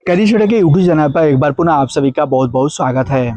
करिश्मा के YouTube channel पर एक बार पुनः आप सभी का बहुत-बहुत स्वागत है।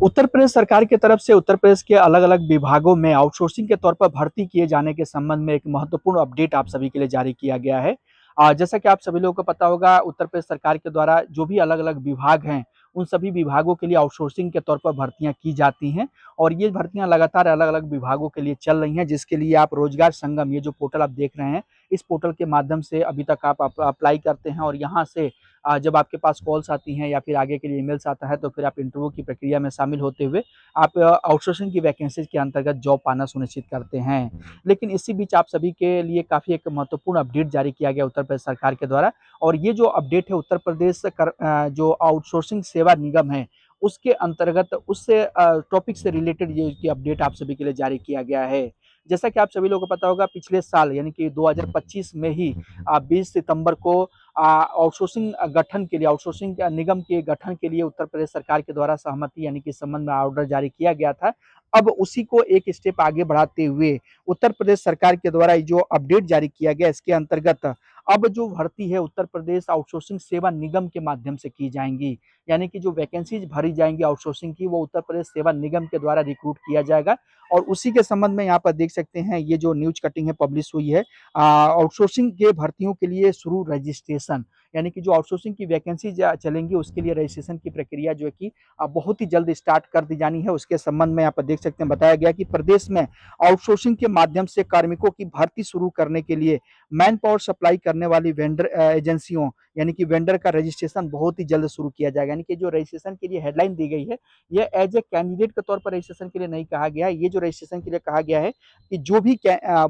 उत्तर प्रदेश सरकार की तरफ से उत्तर प्रदेश के अलग-अलग विभागों में आउटसोर्सिंग के तौर पर भर्ती किए जाने के संबंध में एक महत्वपूर्ण अपडेट आप सभी के लिए जारी किया गया है। जैसा कि आप सभी लोगों को पता होगा, उत्तर प्रदेश सरकार के द्वारा जो भी अलग-अलग विभाग हैं, उन सभी विभागों के लिए आउटसोर्सिंग के तौर पर भर्तियाँ की जाती हैं और ये भर्तियाँ लगातार अलग-अलग विभागों के लिए चल रही हैं, जिसके लिए आप रोजगार संगम, ये जो पोर्टल आप देख रहे हैं, इस पोर्टल के माध्यम से अभी तक आप अप्लाई करते हैं और यहाँ से जब आपके पास कॉल्स आती हैं या फिर आगे के लिए ईमेल्स आता है, तो फिर आप इंटरव्यू की प्रक्रिया में शामिल होते हुए आप आउटसोर्सिंग की वैकेंसीज के अंतर्गत जॉब पाना सुनिश्चित करते हैं। लेकिन इसी बीच आप सभी के लिए काफ़ी एक महत्वपूर्ण अपडेट जारी किया गया उत्तर प्रदेश सरकार के द्वारा और ये जो अपडेट है उत्तर प्रदेश जो आउटसोर्सिंग सेवा निगम है, उसके अंतर्गत उससे टॉपिक से रिलेटेड ये अपडेट आप सभी के लिए जारी किया गया है। जैसा कि आप सभी लोगों को पता होगा, पिछले साल यानी कि 2025 में ही 20 सितंबर को आउटसोर्सिंग गठन के लिए आउटसोर्सिंग निगम के गठन के लिए उत्तर प्रदेश सरकार के द्वारा सहमति यानी कि इस संबंध में ऑर्डर जारी किया गया था। अब उसी को एक स्टेप आगे बढ़ाते हुए उत्तर प्रदेश सरकार के द्वारा जो अपडेट जारी किया गया, इसके अंतर्गत अब जो भर्ती है उत्तर प्रदेश आउटसोर्सिंग सेवा निगम के माध्यम से की जाएंगी। यानी कि जो वैकेंसीज भरी जाएंगी आउटसोर्सिंग की, वो उत्तर प्रदेश सेवा निगम के द्वारा रिक्रूट किया जाएगा और उसी के संबंध में यहाँ पर देख सकते हैं, ये जो न्यूज कटिंग है पब्लिश हुई है। आउटसोर्सिंग के भर्तियों के लिए शुरू रजिस्ट्रेशन, यानी कि जो आउटसोर्सिंग की वैकेंसी चलेंगी, उसके लिए रजिस्ट्रेशन की प्रक्रिया जो है कि बहुत ही जल्द स्टार्ट कर दी जानी है। उसके संबंध में यहाँ पर देख सकते हैं, बताया गया कि प्रदेश में आउटसोर्सिंग के माध्यम से कार्मिकों की भर्ती शुरू करने के लिए मैन पावर सप्लाई करने वाली वेंडर एजेंसियों यानी कि वेंडर का रजिस्ट्रेशन बहुत ही जल्द शुरू किया जाएगा। यानी कि जो रजिस्ट्रेशन के लिए हेडलाइन दी गई है, ये एज ए कैंडिडेट के तौर पर रजिस्ट्रेशन के लिए नहीं कहा गया है। ये जो रजिस्ट्रेशन के लिए कहा गया है कि जो भी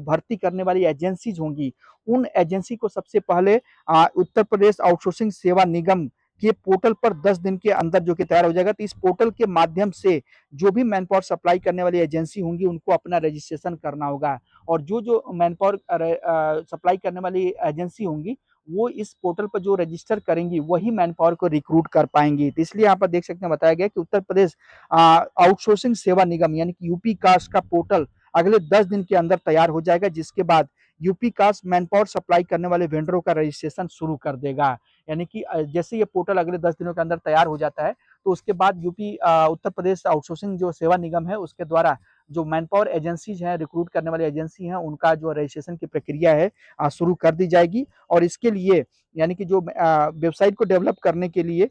भर्ती करने वाली एजेंसीज होंगी, उन एजेंसी को सबसे पहले उत्तर प्रदेश आउटसोर्सिंग सेवा निगम के पोर्टल पर 10 दिन के अंदर जो कि तैयार हो जाएगा। तो इस पोर्टल के माध्यम से जो भी मैन पावर सप्लाई करने वाली एजेंसी होंगी, उनको अपना रजिस्ट्रेशन करना होगा और जो मैन पावर सप्लाई करने वाली एजेंसी होंगी, वो इस पोर्टल पर जो रजिस्टर करेंगी, वही मैन पावर को रिक्रूट कर पाएंगी। तो इसलिए यहाँ पर देख सकते हैं, बताया गया कि उत्तर प्रदेश आउटसोर्सिंग सेवा निगम यानी कि यूपी कास्ट का पोर्टल अगले 10 दिन के अंदर तैयार हो जाएगा, जिसके बाद UP cast man power supply करने वाले वेंडरों का रजिस्ट्रेशन शुरू कर देगा। यानी कि जैसे ये पोर्टल अगले 10 दिनों के अंदर तैयार हो जाता है, तो उसके बाद यूपी उत्तर प्रदेश आउटसोर्सिंग जो सेवा निगम है, उसके द्वारा जो मैन पावर एजेंसीज हैं, रिक्रूट करने वाली एजेंसी हैं, उनका जो रजिस्ट्रेशन की प्रक्रिया है शुरू कर दी जाएगी और इसके लिए यानी कि जो वेबसाइट को डेवलप करने के लिए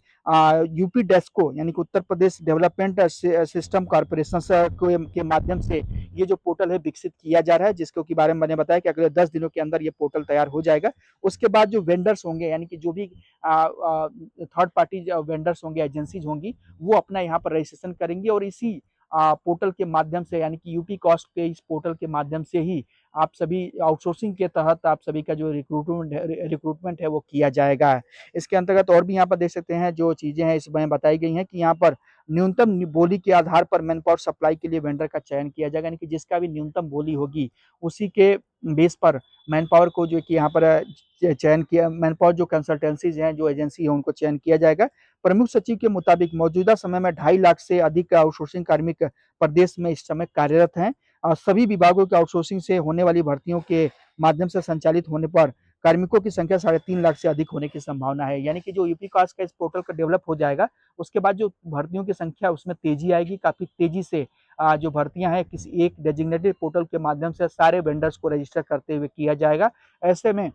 यूपी डेस्को यानी कि Uttar Pradesh development system corporation के माध्यम से ये जो पोर्टल है विकसित किया जा रहा है, जिसको के बारे में मैंने बताया कि अगले 10 दिनों के अंदर ये पोर्टल तैयार हो जाएगा। उसके बाद जो वेंडर्स होंगे यानी कि जो भी थर्ड पार्टी वेंडर्स होंगे, एजेंसीज होंगी, वो अपना यहाँ पर रजिस्ट्रेशन करेंगे और इसी पोर्टल के माध्यम से यानी कि यूपी कॉस्ट के इस पोर्टल के माध्यम से ही आप सभी आउटसोर्सिंग के तहत आप सभी का जो रिक्रूटमेंट है वो किया जाएगा। इसके अंतर्गत और भी यहाँ पर देख सकते हैं जो चीज़ें हैं इसमें बताई गई हैं कि यहाँ पर न्यूनतम बोली के आधार पर मैन पावर सप्लाई के लिए वेंडर का चयन किया जाएगा। यानी कि जिसका भी न्यूनतम बोली होगी, उसी के बेस पर मैन पावर को जो कि यहाँ पर चयन किया, मैन पावर जो कंसल्टेंसीज हैं, जो एजेंसी है, उनको चयन किया जाएगा। प्रमुख सचिव के मुताबिक मौजूदा समय में 2.5 लाख से अधिक आउटसोर्सिंग कार्मिक प्रदेश में इस समय कार्यरत हैं। सभी विभागों के आउटसोर्सिंग से होने वाली भर्तियों के माध्यम से संचालित होने पर कार्मिकों की संख्या 3.5 लाख से अधिक होने की संभावना है। यानी कि जो यूपी कास्ट का इस पोर्टल का डेवलप हो जाएगा, उसके बाद जो भर्तियों की संख्या उसमें तेजी आएगी। काफी तेजी से जो भर्तियां हैं किसी एक डेजिग्नेटेड पोर्टल के माध्यम से सारे वेंडर्स को रजिस्टर करते हुए किया जाएगा। ऐसे में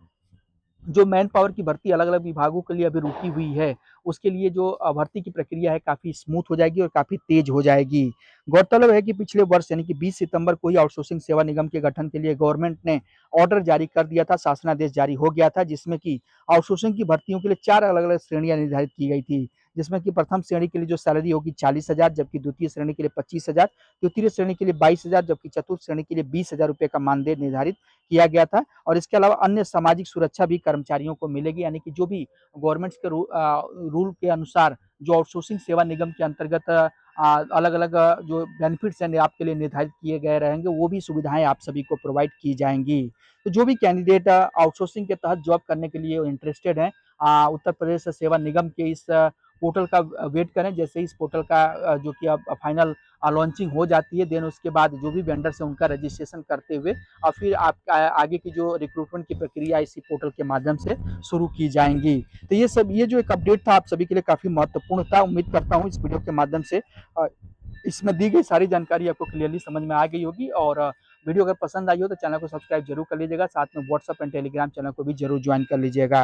जो मैन पावर की भर्ती अलग-अलग विभागों के लिए अभी रुकी हुई है, उसके लिए जो भर्ती की प्रक्रिया है काफ़ी स्मूथ हो जाएगी और काफ़ी तेज़ हो जाएगी। गौरतलब है कि पिछले वर्ष यानी कि 20 सितंबर को ही आउटसोर्सिंग सेवा निगम के गठन के लिए गवर्नमेंट ने ऑर्डर जारी कर दिया था, शासनादेश जारी हो गया था, जिसमें कि आउटसोर्सिंग की भर्तियों के लिए 4 अलग-अलग श्रेणियाँ निर्धारित की गई थी। जिसमें कि प्रथम श्रेणी के लिए जो सैलरी होगी 40,000, जबकि द्वितीय श्रेणी के लिए 25,000, तृतीय श्रेणी के लिए 22,000, जबकि चतुर्थ श्रेणी के लिए 20,000 रुपए का मानदेय निर्धारित किया गया था और इसके अलावा अन्य सामाजिक सुरक्षा भी कर्मचारियों को मिलेगी। यानी कि जो भी गवर्नमेंट के रूल के अनुसार जो आउटसोर्सिंग सेवा निगम के अंतर्गत अलग-अलग जो बेनिफिट्स हैं आपके लिए निर्धारित किए गए रहेंगे, वो भी सुविधाएँ आप सभी को प्रोवाइड की जाएँगी। तो जो भी कैंडिडेट आउटसोर्सिंग के तहत जॉब करने के लिए इंटरेस्टेड हैं, उत्तर प्रदेश सेवा निगम के इस पोर्टल का वेट करें। जैसे इस पोर्टल का जो कि अब फाइनल लॉन्चिंग हो जाती है, देन उसके बाद जो भी वेंडर्स है उनका रजिस्ट्रेशन करते हुए और फिर आप आगे की जो रिक्रूटमेंट की प्रक्रिया इसी पोर्टल के माध्यम से शुरू की जाएंगी। तो ये जो एक अपडेट था आप सभी के लिए काफी महत्वपूर्ण था। उम्मीद करता हूँ इस वीडियो के माध्यम से इसमें दी गई सारी जानकारी आपको क्लियरली समझ में आ गई होगी। और वीडियो अगर पसंद आई हो तो चैनल को सब्सक्राइब जरूर कर लीजिएगा, साथ में व्हाट्सएप एंड टेलीग्राम चैनल को भी जरूर ज्वाइन कर लीजिएगा।